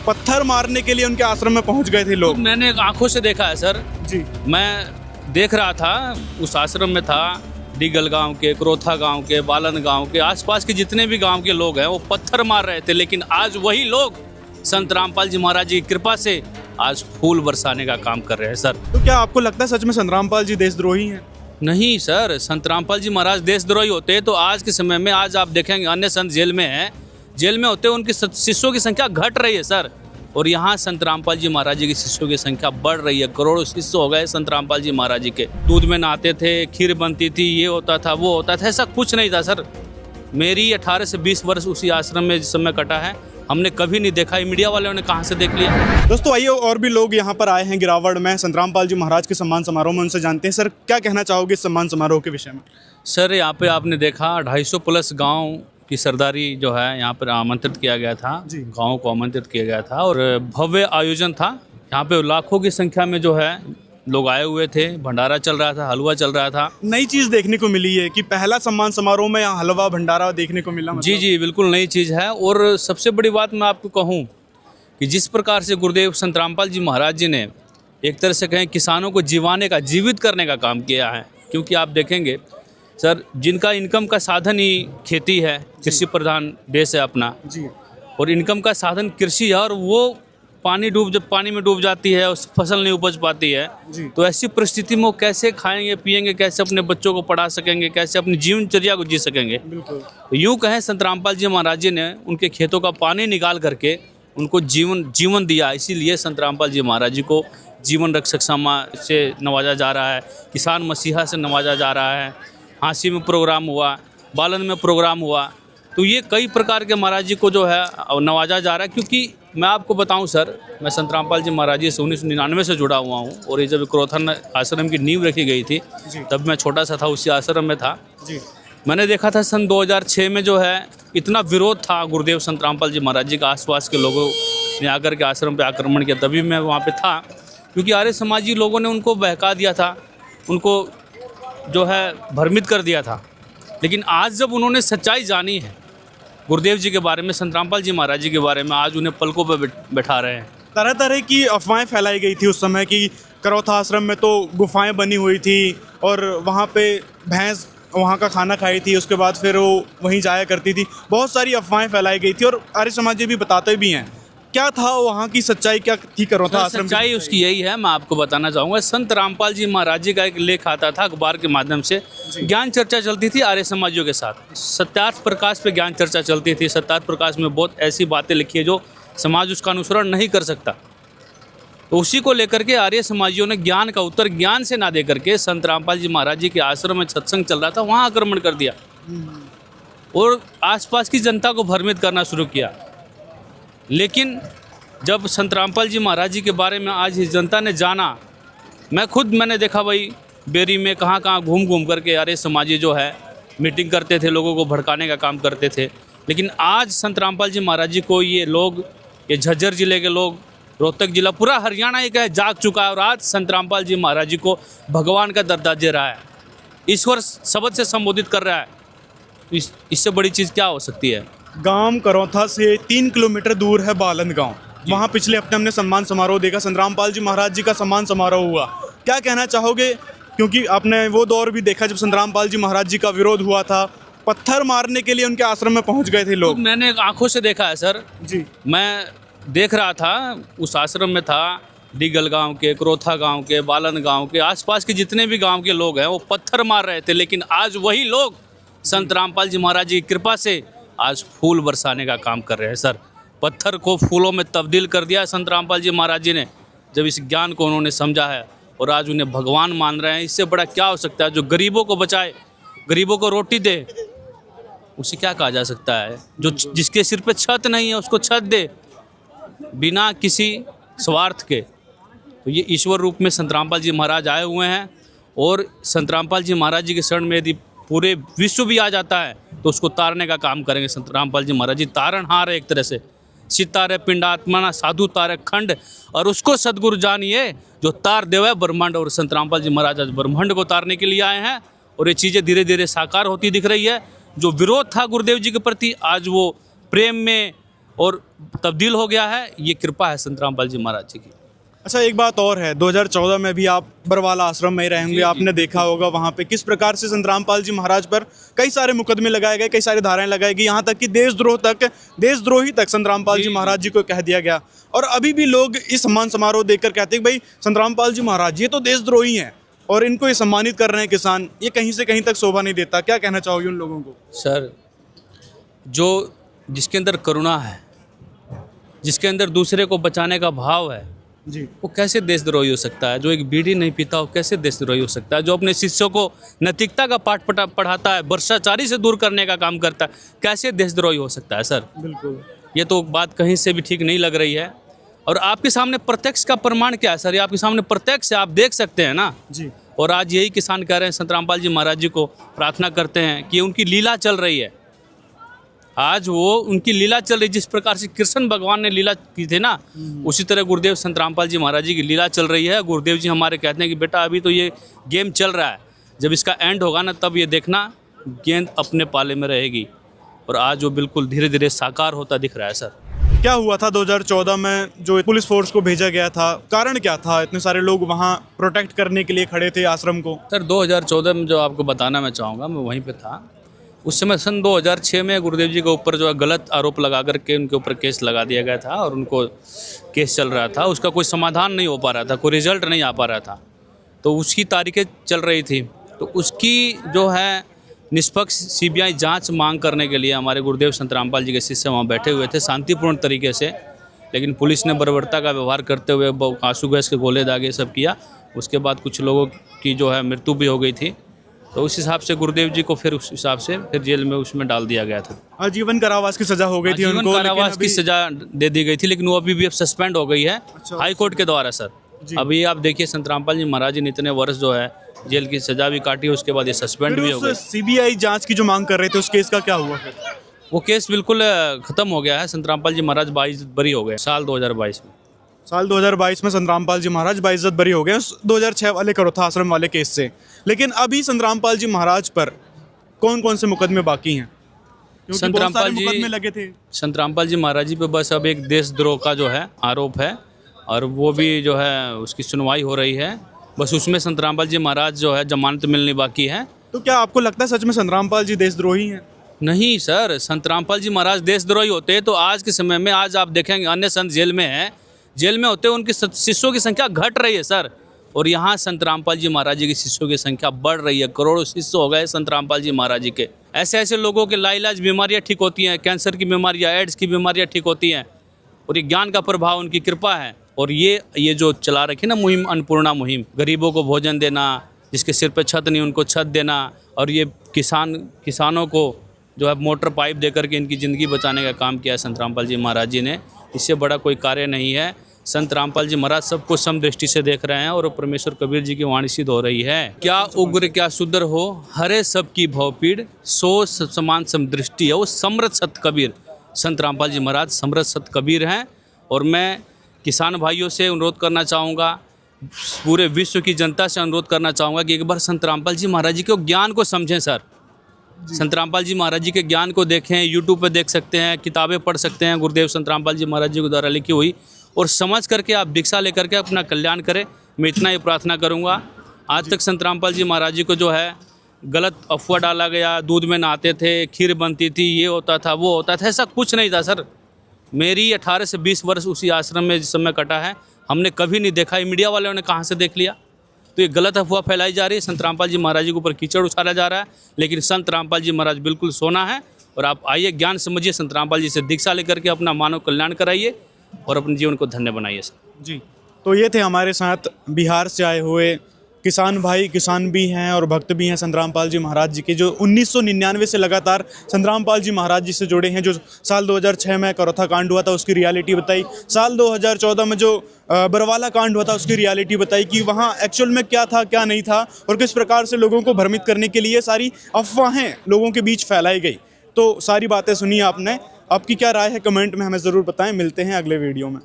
पत्थर मारने के लिए उनके आश्रम में पहुंच गए थे लोग। मैंने आंखों से देखा है सर जी। मैं देख रहा था, उस आश्रम में था, डीगल गांव के, क्रोथा गांव के, बालन गांव के, आसपास के जितने भी गांव के लोग हैं वो पत्थर मार रहे थे। लेकिन आज वही लोग संत रामपाल जी महाराज जी की कृपा से आज फूल बरसाने का काम कर रहे हैं सर। तो क्या आपको लगता है सच में संत रामपाल जी देशद्रोही हैं? नहीं सर, संत रामपाल जी महाराज देशद्रोही होते तो आज के समय में, आज आप देखेंगे अन्य संत जेल में हैं, जेल में होते उनके शिष्यों की संख्या घट रही है सर। और यहाँ संत रामपाल जी महाराज जी के शिष्यों की संख्या बढ़ रही है। करोड़ों शिष्य हो गए संत रामपाल जी महाराज जी के। दूध में नहाते थे, खीर बनती थी, ये होता था, वो होता था, ऐसा कुछ नहीं था सर। मेरी 18 से 20 वर्ष उसी आश्रम में जिस समय कटा है, हमने कभी नहीं देखा। मीडिया वालों ने कहाँ से देख लिया। दोस्तों आइए, और भी लोग यहाँ पर आए हैं गिरावड़ में संत रामपाल जी महाराज के सम्मान समारोह में, उनसे जानते हैं। सर क्या कहना चाहोगे इस सम्मान समारोह के विषय में? सर यहाँ पे आपने देखा 250 प्लस गांव की सरदारी जो है यहाँ पर आमंत्रित किया गया था, गाँव को आमंत्रित किया गया था और भव्य आयोजन था। यहाँ पे लाखों की संख्या में जो है लोग आए हुए थे, भंडारा चल रहा था, हलवा चल रहा था। नई चीज़ देखने को मिली है कि पहला सम्मान समारोह में यहाँ हलवा भंडारा देखने को मिला। जी जी, बिल्कुल नई चीज़ है। और सबसे बड़ी बात मैं आपको कहूँ कि जिस प्रकार से गुरुदेव संत रामपाल जी महाराज जी ने एक तरह से कहें किसानों को जीवाने का, जीवित करने का काम किया है। क्योंकि आप देखेंगे सर, जिनका इनकम का साधन ही खेती है, कृषि प्रधान देश है अपना जी, और इनकम का साधन कृषि है, और वो जब पानी में डूब जाती है, उस फसल नहीं उपज पाती है, तो ऐसी परिस्थिति में वो कैसे खाएंगे पिएंगे, कैसे अपने बच्चों को पढ़ा सकेंगे, कैसे अपनी जीवनचर्या को जी सकेंगे। तो यूँ कहें संत रामपाल जी महाराज जी ने उनके खेतों का पानी निकाल करके उनको जीवन दिया। इसीलिए संत रामपाल जी महाराज जी को जीवन रक्षक सम्मान से नवाजा जा रहा है, किसान मसीहा से नवाजा जा रहा है। हाँसी में प्रोग्राम हुआ, बालन में प्रोग्राम हुआ, तो ये कई प्रकार के महाराज जी को जो है नवाजा जा रहा है। क्योंकि मैं आपको बताऊं सर, मैं संत रामपाल जी महाराज जी से 1999 से जुड़ा हुआ हूं, और ये जब क्रोथन आश्रम की नींव रखी गई थी तब मैं छोटा सा था, उसी आश्रम में था जी। मैंने देखा था सन 2006 में जो है इतना विरोध था गुरुदेव संत रामपाल जी महाराज जी का, आसपास के लोगों ने आकर के आश्रम पर आक्रमण किया, तभी मैं वहाँ पर था। क्योंकि आर्य समाजी लोगों ने उनको बहका दिया था, उनको जो है भ्रमित कर दिया था। लेकिन आज जब उन्होंने सच्चाई जानी है गुरुदेव जी के बारे में, संत रामपाल जी महाराज जी के बारे में, आज उन्हें पलकों पर बैठा रहे हैं। तरह तरह की अफवाहें फैलाई गई थी उस समय की, करौथा आश्रम में तो गुफाएं बनी हुई थी और वहाँ पे भैंस वहाँ का खाना खाई थी, उसके बाद फिर वो वहीं जाया करती थी। बहुत सारी अफवाहें फैलाई गई थी और आर्य समाजी भी बताते भी हैं। क्या था वहाँ की सच्चाई, क्या थी करौथा आश्रम? सच्चाई उसकी यही है, मैं आपको बताना चाहूँगा। संत रामपाल जी महाराज जी का एक लेख आता था अखबार के माध्यम से, ज्ञान चर्चा चलती थी आर्य समाजियों के साथ। सत्यार्थ प्रकाश पे ज्ञान चर्चा चलती थी। सत्यार्थ प्रकाश में बहुत ऐसी बातें लिखी है जो समाज उसका अनुसरण नहीं कर सकता। तो उसी को लेकर के आर्य समाजियों ने ज्ञान का उत्तर ज्ञान से ना दे करके संत रामपाल जी महाराज जी के आश्रम में सत्संग चल रहा था, वहाँ आक्रमण कर दिया और आसपास की जनता को भ्रमित करना शुरू किया। लेकिन जब संत रामपाल जी महाराज जी के बारे में आज इस जनता ने जाना, मैंने देखा भाई बेरी में कहाँ कहाँ घूम करके आर्य समाजी जो है मीटिंग करते थे, लोगों को भड़काने का काम करते थे। लेकिन आज संत रामपाल जी महाराज जी को ये लोग, ये झज्जर जिले के लोग, रोहतक जिला, पूरा हरियाणा एक है, जाग चुका है और आज संत रामपाल जी महाराज जी को भगवान का दर्जा दे रहा है, ईश्वर शब्द से संबोधित कर रहा है। इससे बड़ी चीज़ क्या हो सकती है? गांव करौथा से 3 किलोमीटर दूर है बालन गांव। वहाँ पिछले हफ्ते हमने सम्मान समारोह देखा, संत रामपाल जी महाराज जी का सम्मान समारोह हुआ। क्या कहना चाहोगे, क्योंकि आपने वो दौर भी देखा जब संत रामपाल जी महाराज जी का विरोध हुआ था, पत्थर मारने के लिए उनके आश्रम में पहुंच गए थे लोग। मैंने आंखों से देखा है सर जी। मैं देख रहा था, उस आश्रम में था, डीगल गांव के, क्रोथा गांव के, बालन गांव के, आसपास के जितने भी गांव के लोग हैं वो पत्थर मार रहे थे। लेकिन आज वही लोग संत रामपाल जी महाराज जी की कृपा से आज फूल बरसाने का काम कर रहे हैं सर। पत्थर को फूलों में तब्दील कर दिया संत रामपाल जी महाराज जी ने, जब इस ज्ञान को उन्होंने समझा है और आज उन्हें भगवान मान रहे हैं। इससे बड़ा क्या हो सकता है? जो गरीबों को बचाए, गरीबों को रोटी दे, उसे क्या कहा जा सकता है? जो जिसके सिर पे छत नहीं है उसको छत दे, बिना किसी स्वार्थ के। तो ये ईश्वर रूप में संत रामपाल जी महाराज आए हुए हैं और संत रामपाल जी महाराज जी के शरण में यदि पूरे विश्व भी आ जाता है तो उसको तारने का काम करेंगे संत रामपाल जी महाराज जी। तारणहार है एक तरह से, सितारे पिंडात्मा साधु तारे खंड, और उसको सदगुरु जानिए जो तार देवे ब्रह्मांड। और संत रामपाल जी महाराज आज ब्रह्मांड को तारने के लिए आए हैं और ये चीज़ें धीरे धीरे साकार होती दिख रही है। जो विरोध था गुरुदेव जी के प्रति, आज वो प्रेम में और तब्दील हो गया है। ये कृपा है संत रामपाल जी महाराज जी की। अच्छा, एक बात और है, 2014 में भी आप बरवाला आश्रम में ही रहे होंगे, आपने देखा होगा वहाँ पे किस प्रकार से संत रामपाल जी महाराज पर कई सारे मुकदमे लगाए गए, कई सारी धाराएं लगाई गई, यहाँ तक कि देशद्रोही तक संत रामपाल जी महाराज जी को कह दिया गया। और अभी भी लोग इस सम्मान समारोह देखकर कहते हैं भाई संत रामपाल जी महाराज ये तो देशद्रोही हैं और इनको ये सम्मानित कर रहे हैं किसान, ये कहीं से कहीं तक शोभा नहीं देता। क्या कहना चाहोगे उन लोगों को? सर, जो जिसके अंदर करुणा है, जिसके अंदर दूसरे को बचाने का भाव है जी, वो कैसे देशद्रोही हो सकता है? जो एक बीड़ी नहीं पीता वो कैसे देशद्रोही हो सकता है? जो अपने शिष्यों को नैतिकता का पाठ पढ़ाता है, भ्रष्टाचारी से दूर करने का काम करता है, कैसे देशद्रोही हो सकता है? सर, बिल्कुल ये तो बात कहीं से भी ठीक नहीं लग रही है। और आपके सामने प्रत्यक्ष का प्रमाण क्या है सर? ये आपके सामने प्रत्यक्ष है, आप देख सकते हैं ना। जी, और आज यही किसान कह रहे हैं, संत रामपाल जी महाराज जी को प्रार्थना करते हैं कि उनकी लीला चल रही है। आज वो उनकी लीला चल रही, जिस प्रकार से कृष्ण भगवान ने लीला की थी ना, उसी तरह गुरुदेव संत रामपाल जी महाराज जी की लीला चल रही है। गुरुदेव जी हमारे कहते हैं कि बेटा अभी तो ये गेम चल रहा है, जब इसका एंड होगा ना तब ये देखना गेंद अपने पाले में रहेगी। और आज वो बिल्कुल धीरे धीरे साकार होता दिख रहा है। सर, क्या हुआ था 2014 में जो पुलिस फोर्स को भेजा गया था, कारण क्या था? इतने सारे लोग वहाँ प्रोटेक्ट करने के लिए खड़े थे आश्रम को। सर 2014 में जो आपको बताना मैं चाहूँगा, मैं वहीं पे था उस समय। सन 2006 में गुरुदेव जी के ऊपर जो है गलत आरोप लगा करके उनके ऊपर केस लगा दिया गया था और उनको केस चल रहा था, उसका कोई समाधान नहीं हो पा रहा था, कोई रिजल्ट नहीं आ पा रहा था। तो उसकी तारीखें चल रही थी, तो उसकी जो है निष्पक्ष सीबीआई जांच मांग करने के लिए हमारे गुरुदेव संत रामपाल जी के शिष्य वहाँ बैठे हुए थे शांतिपूर्ण तरीके से। लेकिन पुलिस ने बर्बरता का व्यवहार करते हुए आंसू गैस के गोले दागे सब किया। उसके बाद कुछ लोगों की जो है मृत्यु भी हो गई थी। तो उस हिसाब से गुरुदेव जी को फिर उस हिसाब से फिर जेल में उसमें डाल दिया गया था। आजीवन कारावास की सजा हो गई थी उनको, कारावास की सजा दे दी गई थी, लेकिन वो अभी भी अब सस्पेंड हो गई है हाई कोर्ट के द्वारा। सर, अभी आप देखिए संत रामपाल जी महाराज जी ने इतने वर्ष जो है जेल की सजा भी काटी, उसके बाद ये सस्पेंड भी हो गए। सीबीआई जांच की जो मांग कर रहे थे उस केस का क्या हुआ फिर? वो केस बिल्कुल खत्म हो गया है। संत रामपाल जी महाराज बाइज्जत बरी हो गए साल 2022 में। साल 2022 में संत रामपाल जी महाराज बाइज्जत बरी हो गए उस 2006 वाले करोथा आश्रम वाले केस से। लेकिन अभी संत रामपाल जी महाराज पर कौन कौन से मुकदमे बाकी हैं? संत रामपाल जी मुकदमे लगे थे। संत रामपाल जी महाराज जी पे बस अब एक देशद्रोह का जो है आरोप है और वो भी जो है उसकी सुनवाई हो रही है। बस उसमें संत रामपाल जी महाराज जो है जमानत मिलनी बाकी है। तो क्या आपको लगता है सच में संत रामपाल जी देशद्रोही हैं? नहीं सर, संत रामपाल जी महाराज देशद्रोही होते तो आज के समय में, आज आप देखेंगे अन्य संत जेल में हैं, जेल में होते उनके शिष्यों की संख्या घट रही है सर। और यहाँ संत रामपाल जी महाराज जी के शिष्यों की संख्या बढ़ रही है। करोड़ों शिष्य हो गए संत रामपाल जी महाराज जी के। ऐसे ऐसे लोगों के लाइलाज बीमारियाँ ठीक होती हैं, कैंसर की बीमारियाँ, एड्स की बीमारियाँ ठीक होती हैं। और ये ज्ञान का प्रभाव, उनकी कृपा है। और ये जो चला रखी ना मुहिम, अन्नपूर्णा मुहिम, गरीबों को भोजन देना, जिसके सिर पे छत नहीं उनको छत देना, और ये किसानों को जो है मोटर पाइप देकर के इनकी ज़िंदगी बचाने का काम किया है संत रामपाल जी महाराज जी ने। इससे बड़ा कोई कार्य नहीं है। संत रामपाल जी महाराज सबको समदृष्टि से देख रहे हैं और परमेश्वर कबीर जी की वाणी सिद्ध हो रही है। क्या उग्र क्या सुंदर हो, हरे सबकी भवपीड़, सो समान समदृष्टि है वो समृद्ध सत कबीर। संत रामपाल जी महाराज समृद्ध सत कबीर हैं। और मैं किसान भाइयों से अनुरोध करना चाहूँगा, पूरे विश्व की जनता से अनुरोध करना चाहूँगा कि एक बार संत रामपाल जी महाराज जी के ज्ञान को समझें सर। संत रामपाल जी महाराज जी के ज्ञान को देखें, यूट्यूब पे देख सकते हैं, किताबें पढ़ सकते हैं गुरुदेव संत रामपाल जी महाराज जी के द्वारा लिखी हुई, और समझ करके आप दीक्षा लेकर के अपना कल्याण करें। मैं इतना ही प्रार्थना करूँगा। आज तक संत रामपाल जी महाराज जी को जो है गलत अफवाह डाला गया, दूध में नहाते थे, खीर बनती थी, ये होता था वो होता था, ऐसा कुछ नहीं था सर। मेरी 18 से 20 वर्ष उसी आश्रम में जिस समय कटा है, हमने कभी नहीं देखा। मीडिया वालों ने कहाँ से देख लिया? तो ये गलत अफवाह फैलाई जा रही है। संत रामपाल जी महाराज जी के ऊपर कीचड़ उछाला जा रहा है, लेकिन संत रामपाल जी महाराज बिल्कुल सोना है। और आप आइए, ज्ञान समझिए, संत रामपाल जी से दीक्षा लेकर के अपना मानव कल्याण कराइए और अपने जीवन को धन्य बनाइए सर। जी, तो ये थे हमारे साथ बिहार से आए हुए किसान भाई, किसान भी हैं और भक्त भी हैं संत रामपाल जी महाराज जी के, जो 1999 से लगातार संत रामपाल जी महाराज जी से जुड़े हैं। जो साल 2006 में करोथा कांड हुआ था उसकी रियलिटी बताई, साल 2014 में जो बरवाला कांड हुआ था उसकी रियलिटी बताई कि वहाँ एक्चुअल में क्या था क्या नहीं था, और किस प्रकार से लोगों को भ्रमित करने के लिए सारी अफवाहें लोगों के बीच फैलाई गई। तो सारी बातें सुनी आपने। आपकी क्या राय है कमेंट में हमें ज़रूर बताएं। मिलते हैं अगले वीडियो में।